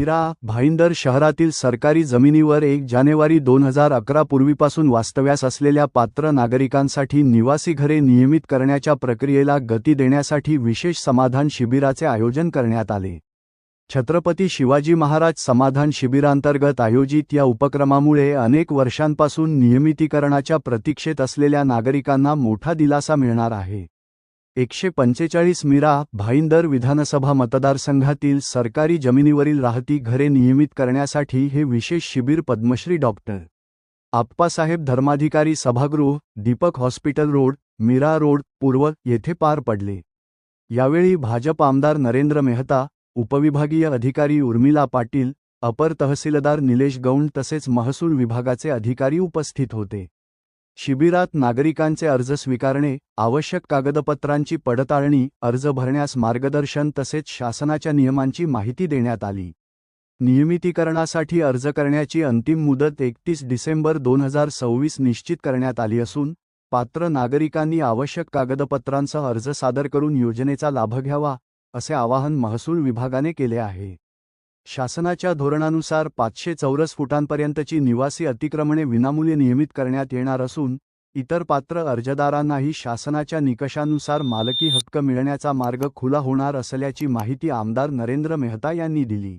मीरा भाईंदर शहरातील सरकारी जमिनीवर 1 जानेवारी 2011 पूर्वीपासून वास्तव्यास असलेल्या पात्र नागरिकांसाठी निवासी घरे नियमित करण्याच्या प्रक्रियेला गती देण्यासाठी विशेष समाधान शिबिराचे आयोजन करण्यात आले. छत्रपती शिवाजी महाराज समाधान शिबिरांतर्गत आयोजित या उपक्रमामुळे अनेक वर्षांपासून नियमितीकरणाच्या प्रतीक्षेत असलेल्या नागरिकांना मोठा दिलासा मिळणार आहे. 145 मीरा भाईंदर विधानसभा मतदारसंघातील सरकारी जमिनीवरील राहती घरे नियमित करण्यासाठी हे विशेष शिबिर पद्मश्री डॉक्टर आप्पासाहेब धर्माधिकारी सभागृह, Deepak hospital road, Mira road, पूर्व येथे पार पडले. यावेळी भाजप आमदार नरेंद्र मेहता, उपविभागीय अधिकारी उर्मिला पाटील, अपर तहसीलदार निलेश गौंड तसेच महसूल विभागाचे अधिकारी उपस्थित होते. शिबिरात नागरिकांचे अर्ज स्वीकारणे, आवश्यक कागदपत्रांची पडताळणी, अर्ज भरण्यास मार्गदर्शन तसेच शासनाच्या नियमांची माहिती देण्यात आली. नियमितीकरणासाठी अर्ज करण्याची अंतिम मुदत 31 डिसेंबर 2026 निश्चित करण्यात आली असून पात्र नागरिकांनी आवश्यक कागदपत्रांसह अर्ज सादर करून योजनेचा लाभ घ्यावा, असे आवाहन महसूल विभागाने केले आहे. शासनाच्या धोरणानुसार 500 चौरस फुटांपर्यंतची निवासी अतिक्रमणे विनामूल्य नियमित करण्यात येणार असून इतर पात्र अर्जदारांनाही शासनाच्या निकषानुसार मालकी हक्क मिळण्याचा मार्ग खुला होणार असल्याची माहिती आमदार नरेंद्र मेहता यांनी दिली.